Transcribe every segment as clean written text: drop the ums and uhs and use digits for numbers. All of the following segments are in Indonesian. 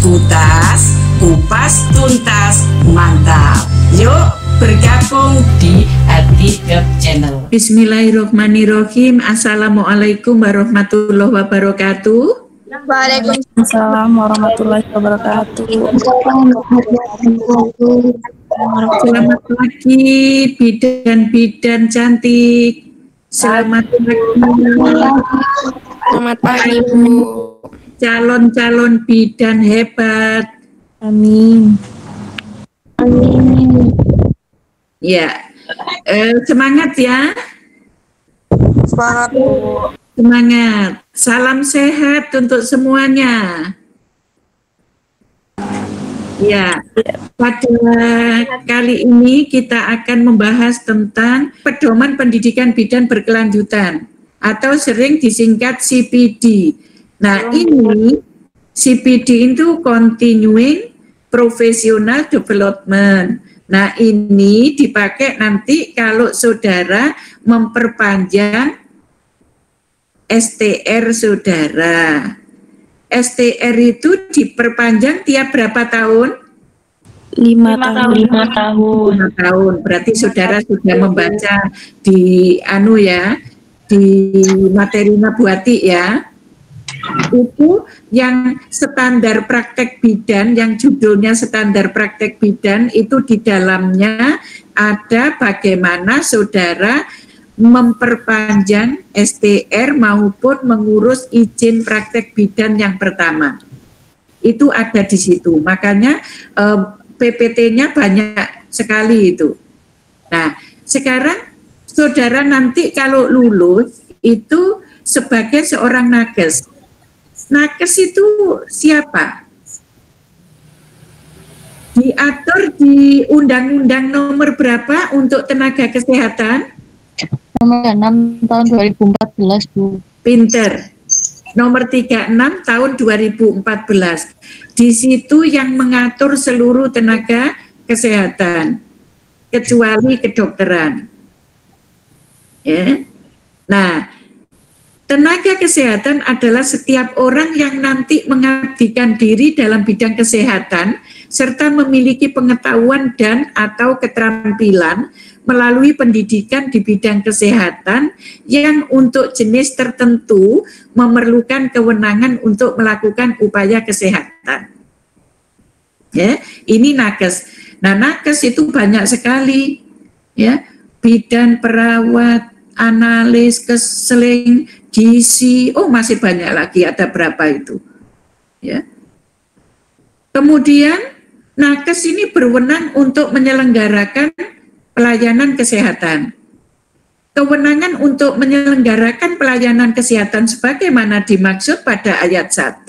Kutas, kupas tuntas, mantap. Yuk bergabung di Aditya Channel. Bismillahirrahmanirrahim. Assalamualaikum warahmatullahi wabarakatuh. Waalaikumsalam warahmatullahi wabarakatuh. Selamat pagi bidan-bidan cantik. Selamat pagi. Selamat pagi, Bu. Calon-calon bidan hebat. Amin. Ya, semangat ya. Semangat, Bu. Semangat. Salam sehat untuk semuanya. Ya, pada kali ini kita akan membahas tentang pedoman pendidikan bidan berkelanjutan atau sering disingkat CPD. Nah, ini CPD itu Continuing Professional Development. Nah, ini dipakai nanti kalau saudara memperpanjang STR saudara. STR itu diperpanjang tiap berapa tahun? 5 tahun. 5 tahun. Berarti saudara sudah membaca di di materi Nabuati ya. Itu yang standar praktek bidan, yang judulnya standar praktek bidan, itu di dalamnya ada bagaimana saudara memperpanjang STR maupun mengurus izin praktek bidan yang pertama. Itu ada di situ. Makanya PPT-nya banyak sekali itu. Nah, sekarang saudara nanti kalau lulus itu sebagai seorang nakes. Nakes itu siapa? Diatur di Undang-Undang nomor berapa untuk tenaga kesehatan? Nomor 6 tahun 2014, Bu. Pinter. Nomor 36 tahun 2014. Di situ yang mengatur seluruh tenaga kesehatan, kecuali kedokteran. Ya. Nah, tenaga kesehatan adalah setiap orang yang nanti mengabdikan diri dalam bidang kesehatan serta memiliki pengetahuan dan atau keterampilan melalui pendidikan di bidang kesehatan yang untuk jenis tertentu memerlukan kewenangan untuk melakukan upaya kesehatan. Ya, ini nakes. Nah, nakes itu banyak sekali, ya, bidan, perawat, analis, keseling, gizi, masih banyak lagi, ada berapa itu, ya. Kemudian nakes ini berwenang untuk menyelenggarakan pelayanan kesehatan. Kewenangan untuk menyelenggarakan pelayanan kesehatan sebagaimana dimaksud pada ayat 1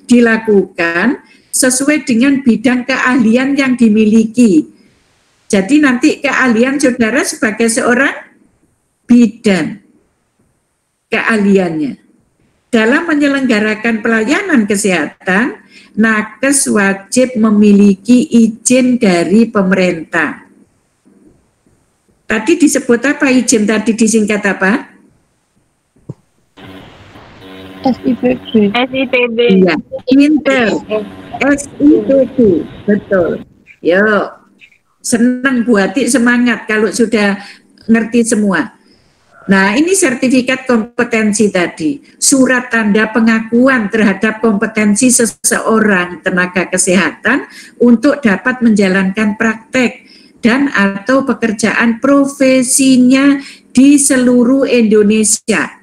dilakukan sesuai dengan bidang keahlian yang dimiliki. Jadi nanti keahlian saudara sebagai seorang bidan, keahliannya. Dalam menyelenggarakan pelayanan kesehatan, nakes wajib memiliki izin dari pemerintah. Tadi disebut apa izin tadi, disingkat apa? SIPB. SIPB. Iya, pinter. SIPB, betul. Yuk, senang Buati, semangat kalau sudah ngerti semua. Nah, ini sertifikat kompetensi tadi, surat tanda pengakuan terhadap kompetensi seseorang tenaga kesehatan untuk dapat menjalankan praktek dan atau pekerjaan profesinya di seluruh Indonesia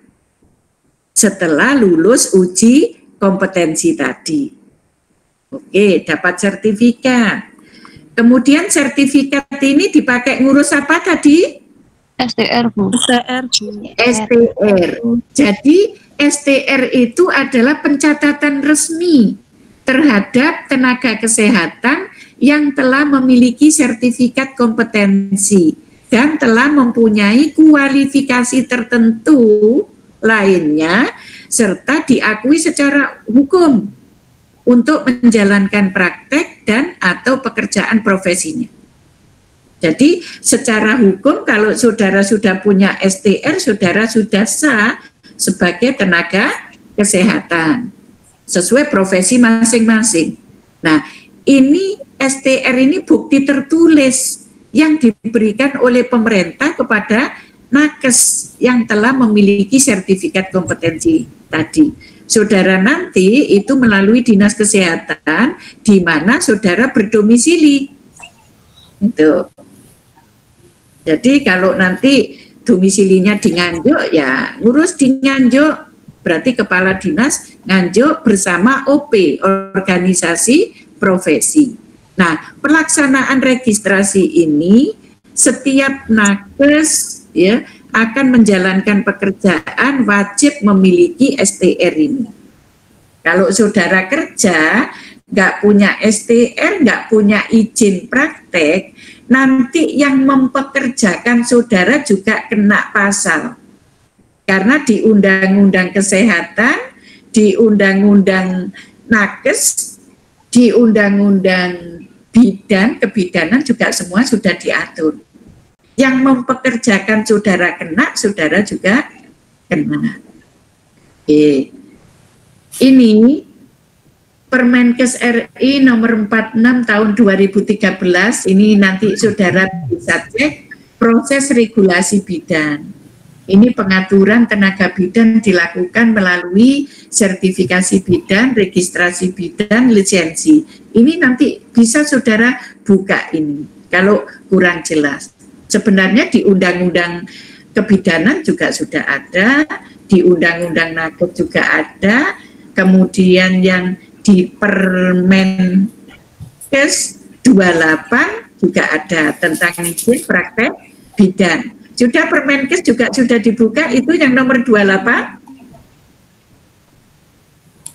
setelah lulus uji kompetensi tadi. Oke, dapat sertifikat. Kemudian sertifikat ini dipakai ngurus apa tadi? STR, Bu. STR. Jadi STR itu adalah pencatatan resmi terhadap tenaga kesehatan yang telah memiliki sertifikat kompetensi dan telah mempunyai kualifikasi tertentu lainnya serta diakui secara hukum untuk menjalankan praktek dan atau pekerjaan profesinya. Jadi secara hukum kalau saudara sudah punya STR, saudara sudah sah sebagai tenaga kesehatan sesuai profesi masing-masing. Nah, ini STR ini bukti tertulis yang diberikan oleh pemerintah kepada nakes yang telah memiliki sertifikat kompetensi tadi. Saudara nanti itu melalui Dinas Kesehatan di mana saudara berdomisili. Itu. Jadi kalau nanti domisilinya di Nganjuk, ya ngurus di Nganjuk, berarti kepala dinas Nganjuk bersama OP, organisasi profesi. Nah, pelaksanaan registrasi ini setiap nakes ya akan menjalankan pekerjaan wajib memiliki STR ini. Kalau saudara kerja nggak punya STR, nggak punya izin praktek, nanti yang mempekerjakan saudara juga kena pasal. Karena di Undang-Undang Kesehatan, di Undang-Undang Nakes, di Undang-Undang Kebidanan juga semua sudah diatur. Yang mempekerjakan saudara kena, saudara juga kena. Ini Permenkes RI nomor 46 tahun 2013, ini nanti saudara bisa cek proses regulasi bidan. Ini pengaturan tenaga bidan dilakukan melalui sertifikasi bidan, registrasi bidan, lisensi. Ini nanti bisa saudara buka ini kalau kurang jelas. Sebenarnya di Undang-Undang Kebidanan juga sudah ada, di Undang-Undang Nakes juga ada, kemudian yang di Permenkes 28 juga ada tentang izin praktek bidan. Sudah Permenkes juga sudah dibuka, itu yang nomor 28.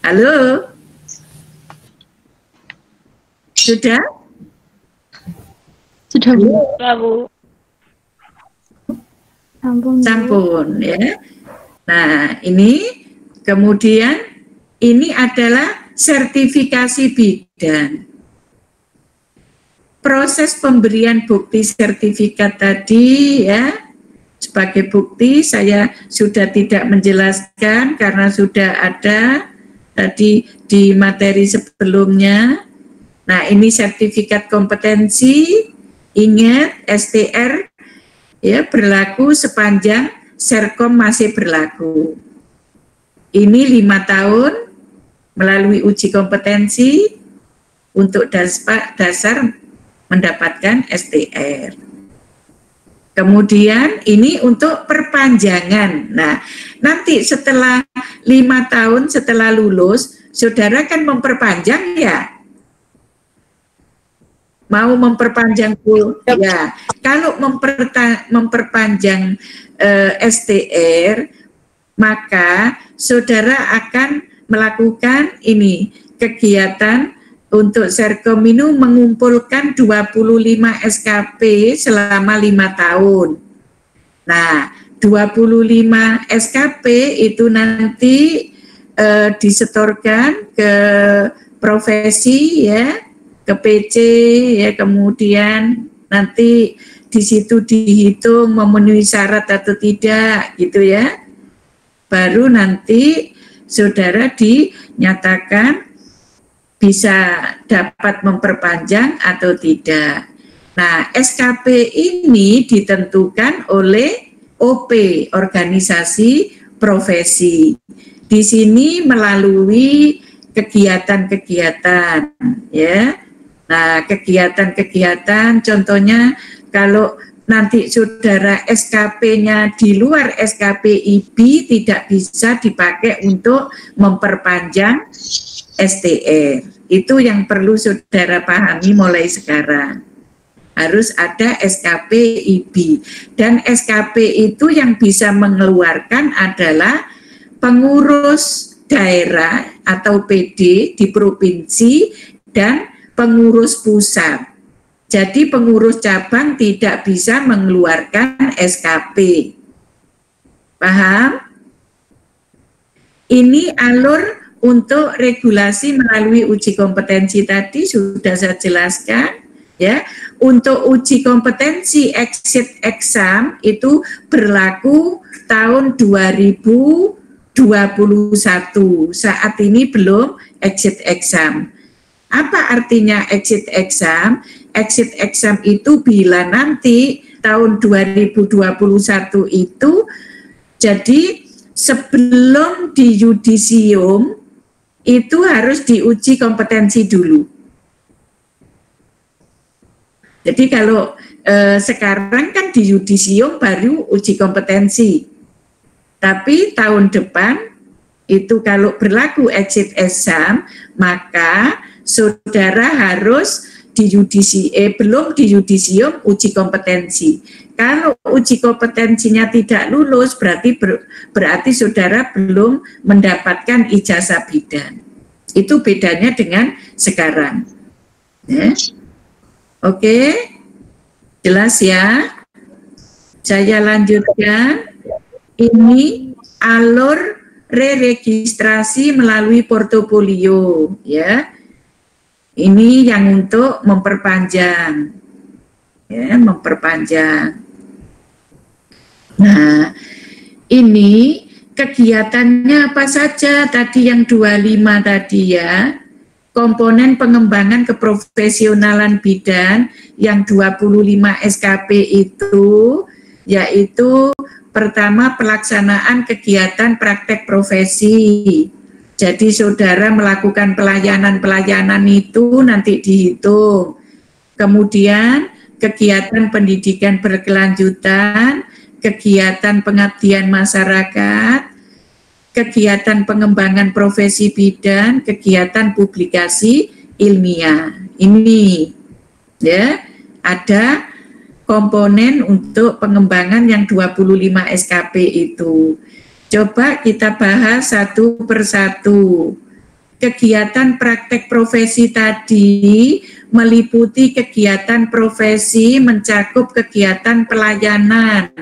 Halo? Sudah? Sudah, Bu. Sampun ya. Nah, ini kemudian ini adalah sertifikasi bidan. Proses pemberian bukti sertifikat tadi ya, sebagai bukti saya sudah tidak menjelaskan karena sudah ada tadi di materi sebelumnya. Nah, ini sertifikat kompetensi, ingat STR ya berlaku sepanjang Serkom masih berlaku. Ini 5 tahun melalui uji kompetensi untuk dasar mendapatkan STR. Kemudian ini untuk perpanjangan. Nah, nanti setelah 5 tahun setelah lulus, saudara kan memperpanjang ya. Mau memperpanjang ya. Kalau memperpanjang STR, maka saudara akan melakukan ini kegiatan untuk Serkom ini mengumpulkan 25 SKP selama 5 tahun. Nah, 25 SKP itu nanti disetorkan ke profesi ya, ke PC ya, kemudian nanti di situ dihitung memenuhi syarat atau tidak gitu ya. Baru nanti saudara dinyatakan bisa dapat memperpanjang atau tidak. Nah, SKP ini ditentukan oleh OP, organisasi profesi. Di sini melalui kegiatan-kegiatan ya. Nah, kegiatan-kegiatan contohnya kalau nanti saudara SKP-nya di luar SKP IB tidak bisa dipakai untuk memperpanjang STR. Itu yang perlu saudara pahami mulai sekarang. Harus ada SKP IB. Dan SKP itu yang bisa mengeluarkan adalah pengurus daerah atau PD di provinsi dan pengurus pusat. Jadi pengurus cabang tidak bisa mengeluarkan SKP. Paham? Ini alur untuk regulasi melalui uji kompetensi tadi sudah saya jelaskan. Ya, untuk uji kompetensi exit exam itu berlaku tahun 2021. Saat ini belum exit exam. Apa artinya exit exam? Exit exam itu bila nanti tahun 2021 itu, jadi sebelum di yudisium itu harus diuji kompetensi dulu. Jadi kalau sekarang kan di yudisium baru uji kompetensi, tapi tahun depan itu kalau berlaku exit exam, maka saudara harus di belum di yudisium uji kompetensi. Kalau uji kompetensinya tidak lulus, berarti saudara belum mendapatkan ijazah bidan. Itu bedanya dengan sekarang. Ya. Oke, jelas ya. Saya lanjutkan. Ini alur re-registrasi melalui portofolio, ya. Ini yang untuk memperpanjang, ya, memperpanjang. Nah, ini kegiatannya apa saja tadi yang 25 tadi ya. Komponen pengembangan keprofesionalan bidan yang 25 SKP itu, yaitu pertama pelaksanaan kegiatan praktek profesi. Jadi saudara melakukan pelayanan-pelayanan itu nanti dihitung. Kemudian kegiatan pendidikan berkelanjutan, kegiatan pengabdian masyarakat, kegiatan pengembangan profesi bidan, kegiatan publikasi ilmiah. Ini ya, ada komponen untuk pengembangan yang 25 SKP itu. Coba kita bahas satu persatu. Kegiatan praktek profesi tadi meliputi kegiatan profesi mencakup kegiatan pelayanan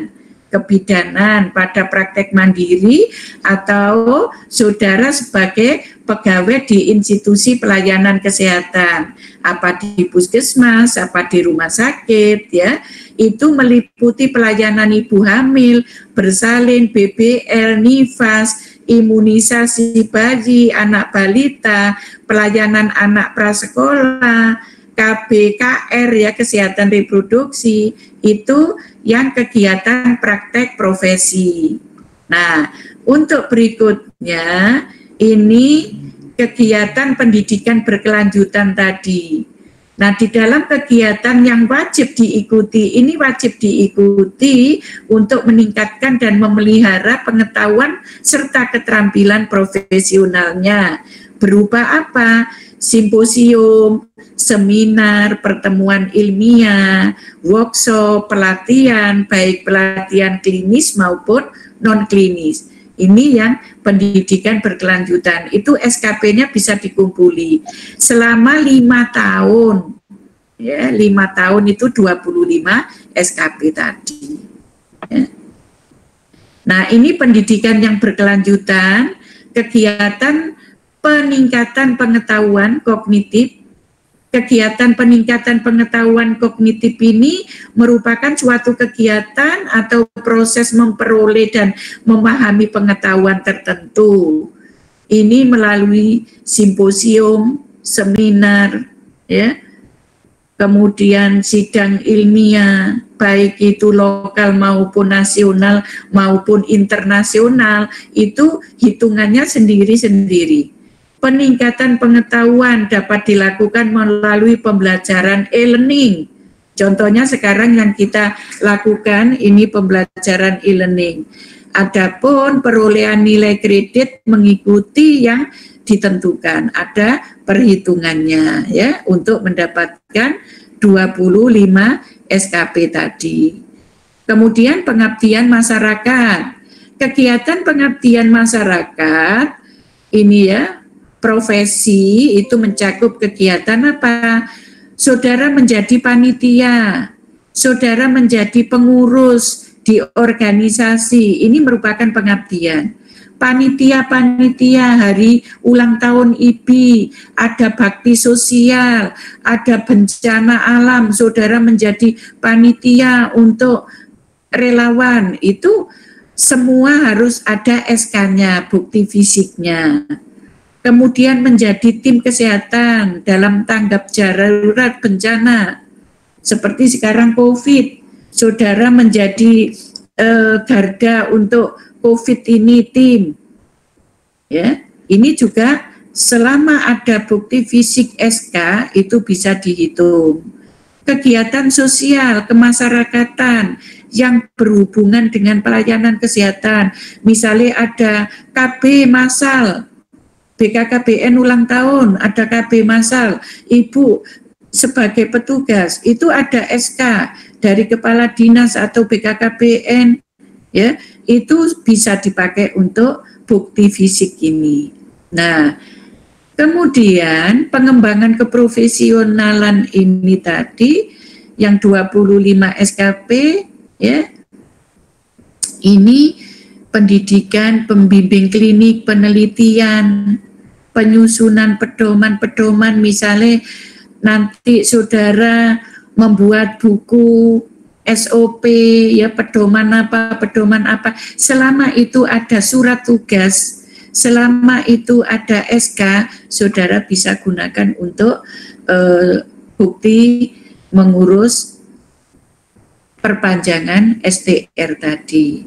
kebidanan pada praktek mandiri atau saudara sebagai pegawai di institusi pelayanan kesehatan, apa di puskesmas, apa di rumah sakit, ya, itu meliputi pelayanan ibu hamil, bersalin, BBL, nifas, imunisasi bayi, anak balita, pelayanan anak prasekolah, KBKR, ya, kesehatan reproduksi, itu yang kegiatan praktek profesi. Nah, untuk berikutnya ini kegiatan pendidikan berkelanjutan tadi. Nah, di dalam kegiatan yang wajib diikuti, ini wajib diikuti untuk meningkatkan dan memelihara pengetahuan serta keterampilan profesionalnya. Berupa apa? Simposium, seminar, pertemuan ilmiah, workshop, pelatihan, baik pelatihan klinis maupun non-klinis. Ini yang pendidikan berkelanjutan. Itu SKP-nya bisa dikumpuli selama 5 tahun. Ya, 5 tahun itu 25 SKP tadi. Ya. Nah, ini pendidikan yang berkelanjutan, kegiatan peningkatan pengetahuan kognitif. Kegiatan peningkatan pengetahuan kognitif ini merupakan suatu kegiatan atau proses memperoleh dan memahami pengetahuan tertentu. Ini melalui simposium, seminar, ya, kemudian sidang ilmiah, baik itu lokal maupun nasional maupun internasional, itu hitungannya sendiri-sendiri. Peningkatan pengetahuan dapat dilakukan melalui pembelajaran e-learning. Contohnya sekarang yang kita lakukan ini pembelajaran e-learning. Adapun perolehan nilai kredit mengikuti yang ditentukan. Ada perhitungannya, ya, untuk mendapatkan 25 SKP tadi. Kemudian pengabdian masyarakat. Kegiatan pengabdian masyarakat ini, ya, profesi itu mencakup kegiatan apa? Saudara menjadi panitia, saudara menjadi pengurus di organisasi, ini merupakan pengabdian. Panitia-panitia hari ulang tahun IPI, ada bakti sosial, ada bencana alam, saudara menjadi panitia untuk relawan, itu semua harus ada SK-nya, bukti fisiknya. kemudian menjadi tim kesehatan dalam tanggap darurat bencana, seperti sekarang COVID, saudara menjadi garda untuk COVID ini tim, ya. Ini juga selama ada bukti fisik SK itu bisa dihitung. Kegiatan sosial kemasyarakatan yang berhubungan dengan pelayanan kesehatan, misalnya ada KB massal, BKKBN ulang tahun, ada KB massal, Ibu sebagai petugas, itu ada SK dari Kepala Dinas atau BKKBN, ya, itu bisa dipakai untuk bukti fisik ini. Nah, kemudian pengembangan keprofesionalan ini tadi, yang 25 SKP, ya, ini pendidikan, pembimbing klinik, penelitian, penyusunan pedoman-pedoman, misalnya nanti saudara membuat buku SOP, ya, pedoman apa, selama itu ada surat tugas, selama itu ada SK, saudara bisa gunakan untuk bukti mengurus perpanjangan STR tadi.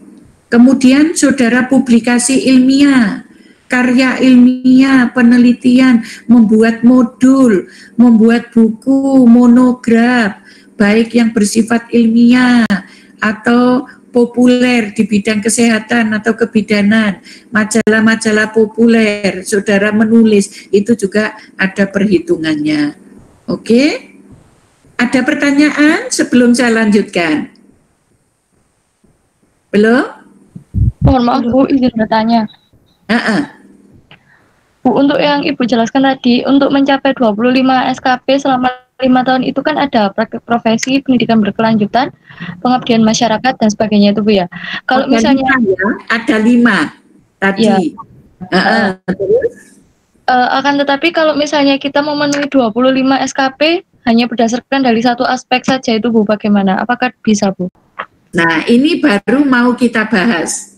Kemudian saudara publikasi ilmiah, karya ilmiah, penelitian, membuat modul, membuat buku, monograf, baik yang bersifat ilmiah atau populer di bidang kesehatan atau kebidanan, majalah-majalah populer, saudara menulis, itu juga ada perhitungannya. Oke? Ada pertanyaan sebelum saya lanjutkan? Belum? Mohon maaf Bu, izin bertanya. Bu, untuk yang Ibu jelaskan tadi, untuk mencapai 25 SKP selama 5 tahun itu kan ada praktik profesi, pendidikan berkelanjutan, pengabdian masyarakat, dan sebagainya itu Bu ya. Kalau ada misalnya 5, ya? Ada 5 tadi. Ya. Akan tetapi kalau misalnya kita memenuhi 25 SKP hanya berdasarkan dari satu aspek saja itu Bu, bagaimana? Apakah bisa Bu? Nah, ini baru mau kita bahas.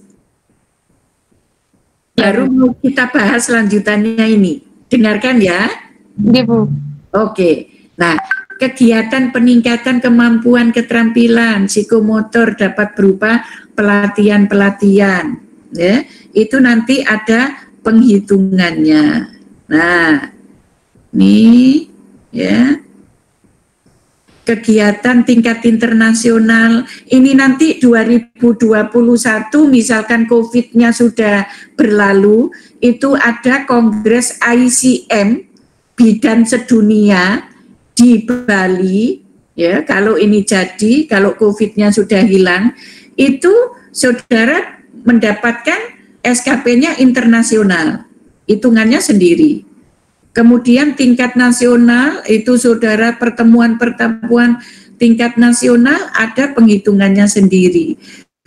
Baru mau kita bahas lanjutannya ini. Dengarkan ya. Iya Bu. Oke. Nah, kegiatan peningkatan kemampuan keterampilan psikomotor dapat berupa pelatihan-pelatihan. Ya, itu nanti ada penghitungannya. Nah, ini ya. Kegiatan tingkat internasional, ini nanti 2021 misalkan COVID-nya sudah berlalu, itu ada Kongres ICM Bidan Sedunia di Bali, ya, kalau ini jadi, kalau COVID-nya sudah hilang, itu saudara mendapatkan SKP-nya internasional, hitungannya sendiri. Kemudian tingkat nasional itu saudara pertemuan-pertemuan tingkat nasional ada penghitungannya sendiri.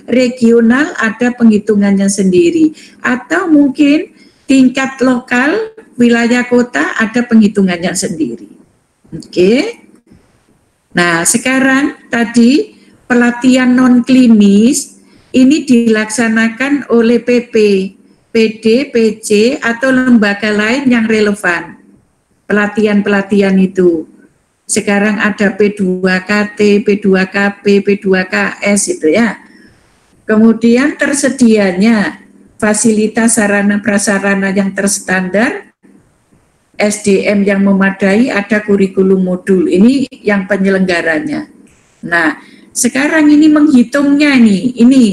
Regional ada penghitungannya sendiri. Atau mungkin tingkat lokal wilayah kota ada penghitungannya sendiri. Oke. Nah, sekarang tadi pelatihan non klinis ini dilaksanakan oleh PP, PD, PC atau lembaga lain yang relevan. Pelatihan-pelatihan itu. Sekarang ada P2KT, P2KB, P2KS itu ya. Kemudian tersedianya fasilitas sarana prasarana yang terstandar, SDM yang memadai, ada kurikulum modul. Ini yang penyelenggaranya. Nah, sekarang ini menghitungnya nih. Ini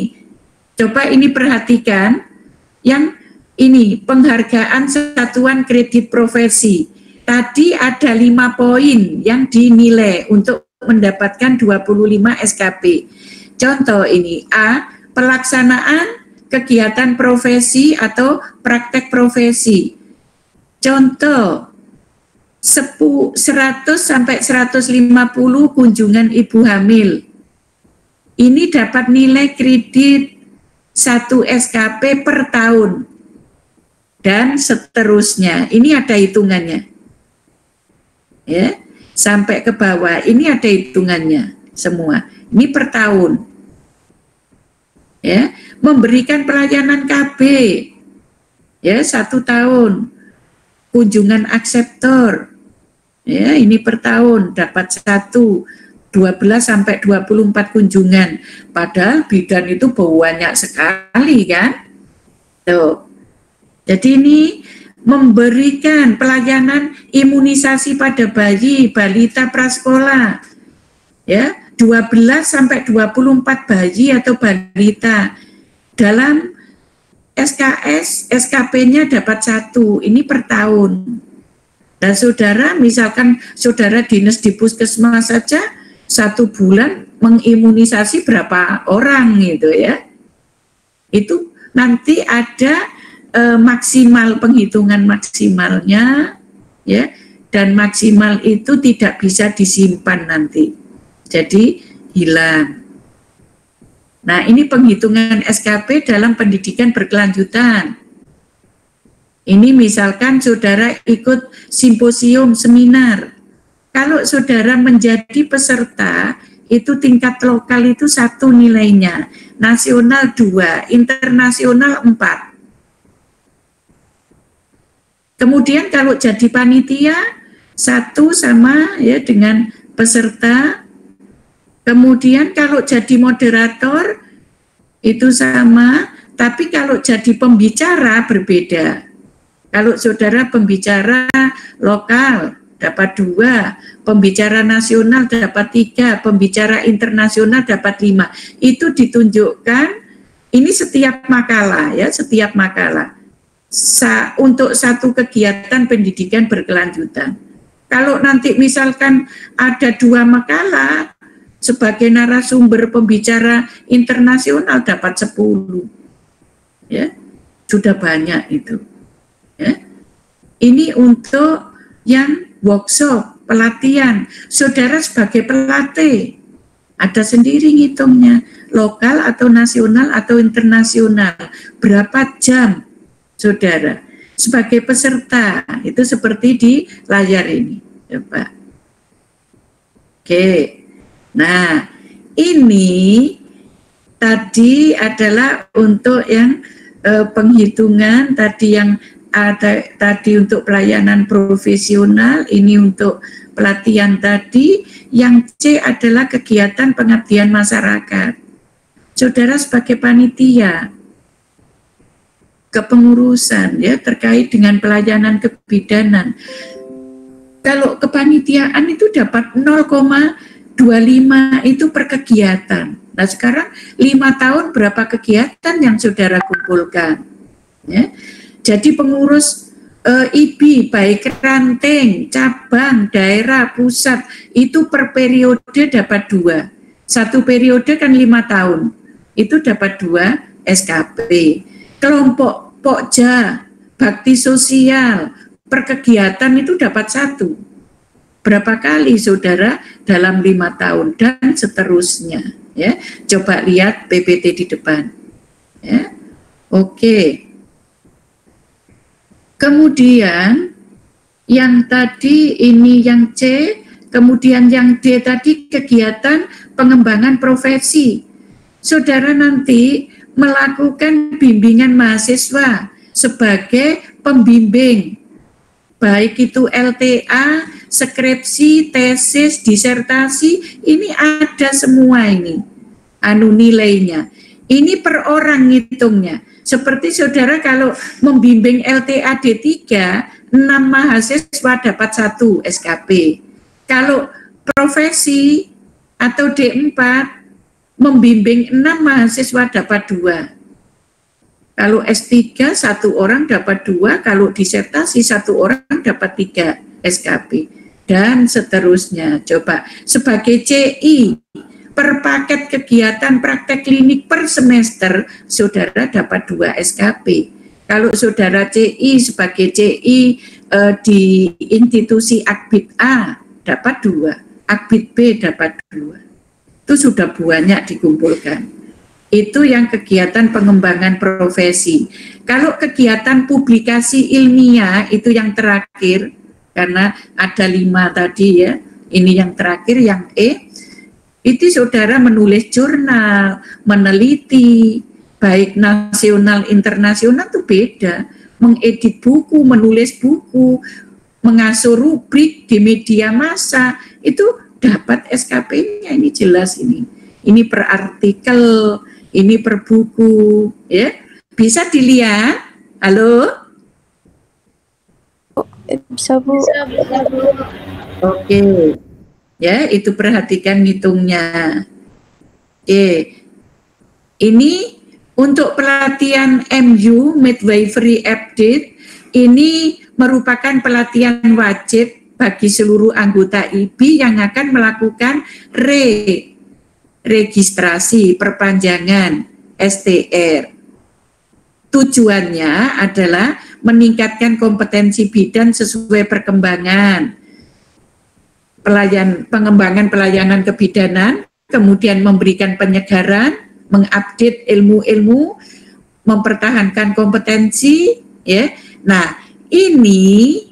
coba ini perhatikan yang ini penghargaan satuan kredit profesi. Tadi ada 5 poin yang dinilai untuk mendapatkan 25 SKP. Contoh ini, A, pelaksanaan kegiatan profesi atau praktek profesi. Contoh, 100 sampai 150 kunjungan ibu hamil. Ini dapat nilai kredit 1 SKP per tahun. Dan seterusnya, ini ada hitungannya. Ya, sampai ke bawah ini ada hitungannya semua. Ini per tahun. Ya, memberikan pelayanan KB. Ya, 1 tahun. kunjungan akseptor. Ya, ini per tahun dapat 12 sampai 24 kunjungan. Padahal bidan itu banyak sekali kan. Tuh. Jadi ini memberikan pelayanan imunisasi pada bayi, balita prasekolah. Ya, 12 sampai 24 bayi atau balita. Dalam SKS, SKP-nya dapat 1, ini per tahun. Dan saudara, misalkan saudara dinas di puskesmas saja 1 bulan mengimunisasi berapa orang gitu ya. Itu nanti ada maksimal, penghitungan maksimalnya ya, dan maksimal itu tidak bisa disimpan nanti. Jadi hilang. Nah, ini penghitungan SKP dalam pendidikan berkelanjutan. Ini misalkan saudara ikut simposium, seminar. Kalau saudara menjadi peserta, itu tingkat lokal itu 1 nilainya, nasional 2, internasional 4. Kemudian kalau jadi panitia, 1 sama ya dengan peserta. Kemudian kalau jadi moderator, itu sama, tapi kalau jadi pembicara berbeda. Kalau saudara pembicara lokal dapat 2, pembicara nasional dapat 3, pembicara internasional dapat 5. Itu ditunjukkan, ini setiap makalah ya, setiap makalah. Untuk 1 kegiatan pendidikan berkelanjutan. Kalau nanti misalkan ada 2 makalah, sebagai narasumber pembicara internasional dapat 10. Ya, sudah banyak itu. Ya. Ini untuk yang workshop, pelatihan. Saudara sebagai pelatih, ada sendiri ngitungnya, lokal atau nasional atau internasional. Berapa jam, saudara? Sebagai peserta, itu seperti di layar ini. Coba. Oke. Nah, ini tadi adalah untuk yang penghitungan, tadi yang ada tadi untuk pelayanan profesional, ini untuk pelatihan tadi. Yang C adalah kegiatan pengabdian masyarakat. Saudara sebagai panitia, kepengurusan ya terkait dengan pelayanan kebidanan. Kalau kepanitiaan itu dapat 0,25 itu per kegiatan. Nah sekarang 5 tahun berapa kegiatan yang saudara kumpulkan? Ya. Jadi pengurus IBI baik ranting, cabang, daerah, pusat itu per periode dapat 2. 1 periode kan 5 tahun, itu dapat 2 SKP. Kelompok Pokja, bakti sosial, per kegiatan itu dapat 1. Berapa kali saudara dalam 5 tahun dan seterusnya. Ya, coba lihat PPT di depan. Ya, oke. Kemudian yang tadi ini yang C, kemudian yang D tadi kegiatan pengembangan profesi. Saudara nanti melakukan bimbingan mahasiswa sebagai pembimbing, baik itu LTA, skripsi, tesis, disertasi, ini ada semua ini, nilainya. Ini per orang ngitungnya. Seperti saudara kalau membimbing LTA D3, 6 mahasiswa dapat 1 SKP. Kalau profesi atau D4, membimbing 6 mahasiswa dapat 2. Kalau S3, 1 orang dapat 2, kalau disertasi 1 orang dapat 3 SKP. Dan seterusnya. Coba, sebagai CI, per paket kegiatan praktek klinik per semester, saudara dapat 2 SKP. Kalau saudara CI sebagai CI di institusi Akbid A, dapat 2. Akbid B dapat 2. Itu sudah banyak dikumpulkan. Itu yang kegiatan pengembangan profesi. Kalau kegiatan publikasi ilmiah, itu yang terakhir, karena ada 5 tadi ya, ini yang terakhir, yang E, itu saudara menulis jurnal, meneliti, baik nasional, internasional itu beda. mengedit buku, menulis buku, mengasuh rubrik di media massa, itu dapat SKP-nya. Ini jelas ini. Ini per artikel, ini per buku, ya. Bisa dilihat. Halo? Bisa, Bu. Oke. Ya, itu perhatikan hitungnya. Oke. Ini untuk pelatihan MU Midwifery Update, ini merupakan pelatihan wajib bagi seluruh anggota IBI yang akan melakukan registrasi perpanjangan STR. Tujuannya adalah meningkatkan kompetensi bidan sesuai perkembangan pengembangan pelayanan kebidanan, kemudian memberikan penyegaran, mengupdate ilmu-ilmu, mempertahankan kompetensi, ya. Nah, ini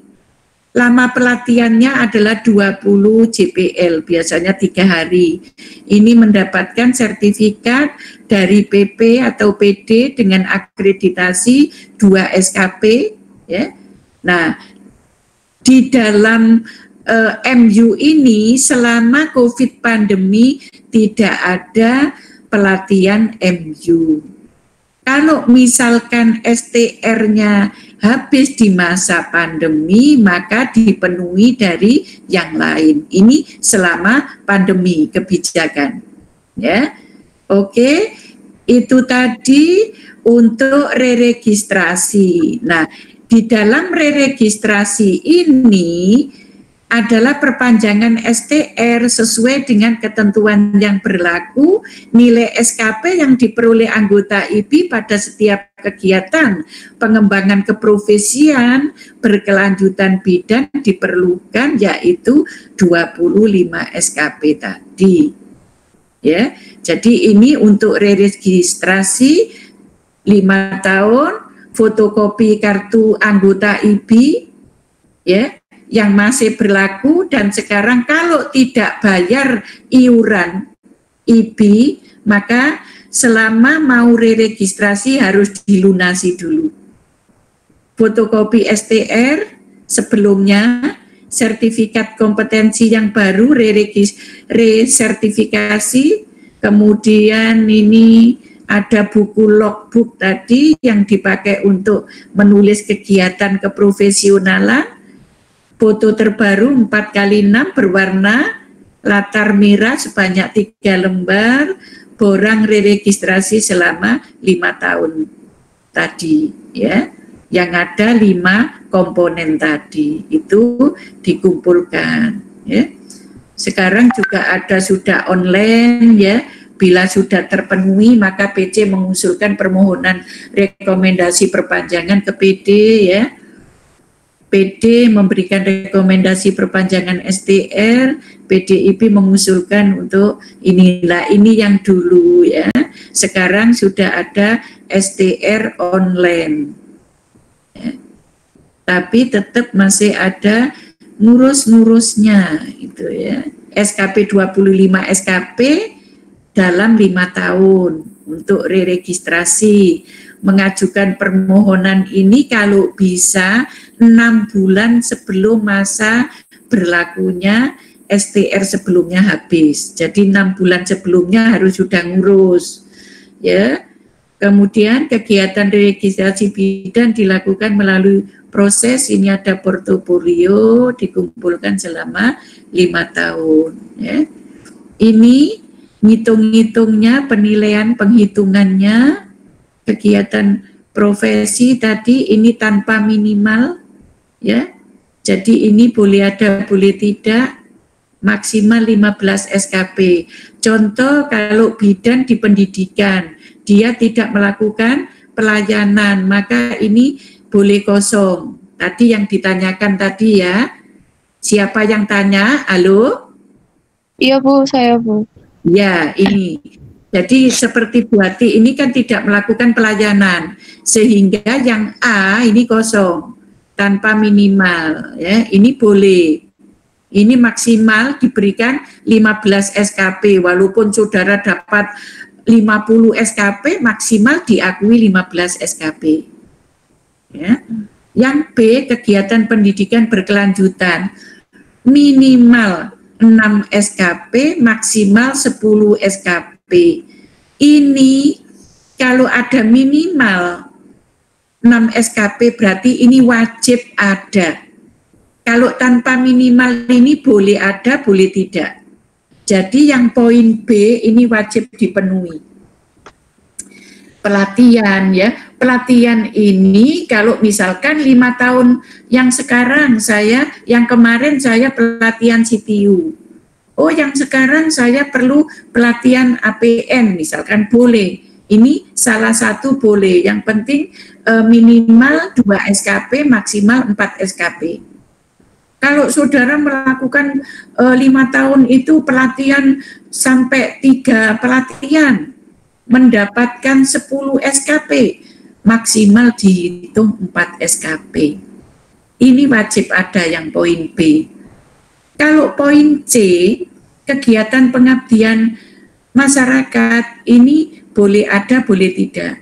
lama pelatihannya adalah 20 JPL, biasanya 3 hari. Ini mendapatkan sertifikat dari PP atau PD dengan akreditasi 2 SKP, ya. Nah, di dalam MU ini selama COVID pandemi tidak ada pelatihan MU. Kalau misalkan STR-nya habis di masa pandemi, maka dipenuhi dari yang lain. Ini selama pandemi kebijakan. Ya, oke, itu tadi untuk reregistrasi. Nah, di dalam reregistrasi ini adalah perpanjangan STR sesuai dengan ketentuan yang berlaku, nilai SKP yang diperoleh anggota IBI pada setiap kegiatan pengembangan keprofesian berkelanjutan bidan diperlukan, yaitu 25 SKP tadi. Ya, jadi ini untuk reregistrasi 5 tahun, fotokopi kartu anggota IBI, ya, yang masih berlaku, dan sekarang kalau tidak bayar iuran IBI, maka selama mau reregistrasi harus dilunasi dulu. Fotokopi STR sebelumnya, sertifikat kompetensi yang baru, resertifikasi, kemudian ini ada buku logbook tadi yang dipakai untuk menulis kegiatan keprofesionalan, foto terbaru 4x6 berwarna, latar merah sebanyak 3 lembar, borang reregistrasi selama 5 tahun tadi, ya, yang ada 5 komponen tadi itu dikumpulkan, ya. Sekarang juga ada sudah online, ya. Bila sudah terpenuhi maka PC mengusulkan permohonan rekomendasi perpanjangan ke PD, ya. PD memberikan rekomendasi perpanjangan STR, PDIP mengusulkan untuk inilah, ini yang dulu, ya. Sekarang sudah ada STR online, ya. Tapi tetap masih ada ngurus-ngurusnya itu, ya. SKP 25 SKP dalam 5 tahun untuk reregistrasi. Mengajukan permohonan ini kalau bisa 6 bulan sebelum masa berlakunya STR sebelumnya habis. Jadi 6 bulan sebelumnya harus sudah ngurus, ya. Kemudian kegiatan registrasi bidan dilakukan melalui proses, ini ada portofolio dikumpulkan selama 5 tahun, ya. Ini ngitung-ngitungnya, penilaian penghitungannya, kegiatan profesi tadi ini tanpa minimal, ya. Jadi ini boleh ada, boleh tidak, maksimal 15 SKP. Contoh kalau bidan di pendidikan, dia tidak melakukan pelayanan, maka ini boleh kosong. Tadi yang ditanyakan tadi, ya. Siapa yang tanya? Halo? Iya, Bu, saya, Bu. Ya, ini. Jadi seperti Bu Hati ini kan tidak melakukan pelayanan, sehingga yang A ini kosong, tanpa minimal, ya. Ini boleh. Ini maksimal diberikan 15 SKP, walaupun saudara dapat 50 SKP, maksimal diakui 15 SKP. Ya. Yang B, kegiatan pendidikan berkelanjutan minimal 6 SKP, maksimal 10 SKP. Ini kalau ada minimal 6 SKP berarti ini wajib ada. Kalau tanpa minimal ini boleh ada, boleh tidak. Jadi yang poin B ini wajib dipenuhi. Pelatihan ya, pelatihan ini kalau misalkan 5 tahun yang sekarang yang kemarin saya pelatihan CTU. Oh yang sekarang saya perlu pelatihan APN misalkan boleh. Ini salah satu boleh, yang penting minimal 2 SKP, maksimal 4 SKP. Kalau saudara melakukan 5 tahun itu pelatihan sampai 3 pelatihan, mendapatkan 10 SKP, maksimal dihitung 4 SKP. Ini wajib ada yang poin B. Kalau poin C, kegiatan pengabdian masyarakat, ini boleh ada, boleh tidak.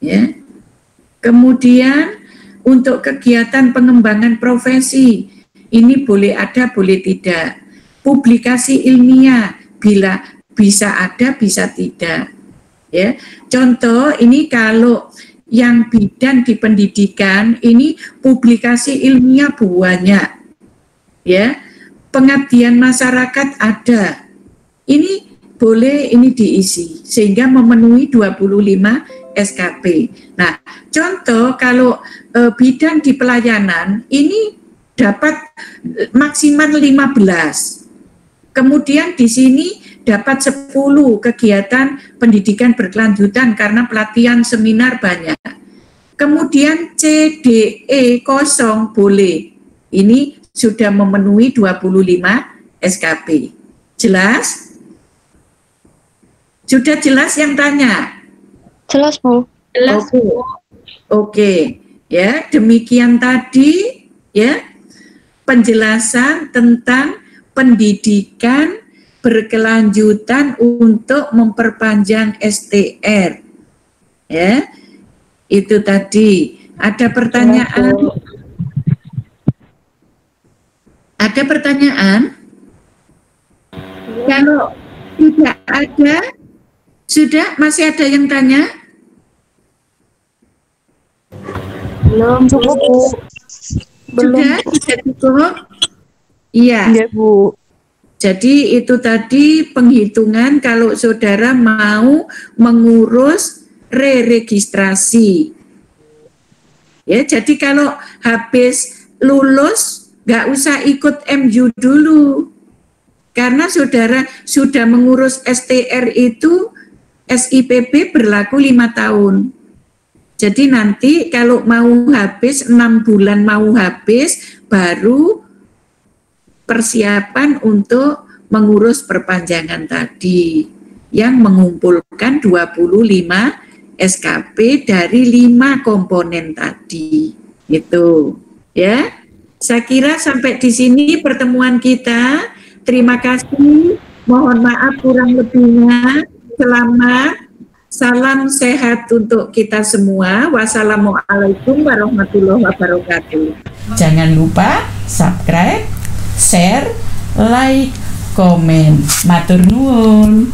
Ya. Kemudian untuk kegiatan pengembangan profesi, ini boleh ada, boleh tidak. Publikasi ilmiah, bila bisa ada, bisa tidak. Ya, contoh ini kalau yang bidang di pendidikan ini publikasi ilmiah banyak. Ya, pengabdian masyarakat ada. Ini boleh ini diisi sehingga memenuhi 25 SKP. Nah, contoh kalau bidang di pelayanan ini dapat maksimal 15. Kemudian di sini dapat 10 kegiatan pendidikan berkelanjutan karena pelatihan seminar banyak. Kemudian C, D, E kosong boleh. Ini sudah memenuhi 25 SKP. Jelas? Sudah jelas yang tanya? Jelas, Bu. Jelas. Oke. Ya, demikian tadi ya penjelasan tentang pendidikan berkelanjutan untuk memperpanjang STR. Ya. Itu tadi. Ada pertanyaan? Ada pertanyaan? Kalau tidak ada, sudah masih ada yang tanya? Belum cukup, Bu. Sudah cukup? Iya. Iya, Bu. Jadi itu tadi penghitungan kalau saudara mau mengurus re-registrasi. Ya, jadi kalau habis lulus nggak usah ikut MU dulu. Karena saudara sudah mengurus STR itu, SIPP berlaku 5 tahun. Jadi nanti kalau mau habis 6 bulan mau habis, baru persiapan untuk mengurus perpanjangan tadi yang mengumpulkan 25 SKP dari 5 komponen tadi. Itu ya. Saya kira sampai di sini pertemuan kita. Terima kasih. Mohon maaf kurang lebihnya. Selamat. Salam sehat untuk kita semua. Wassalamualaikum warahmatullahi wabarakatuh. Jangan lupa subscribe, share, like, komen. Matur nuwun.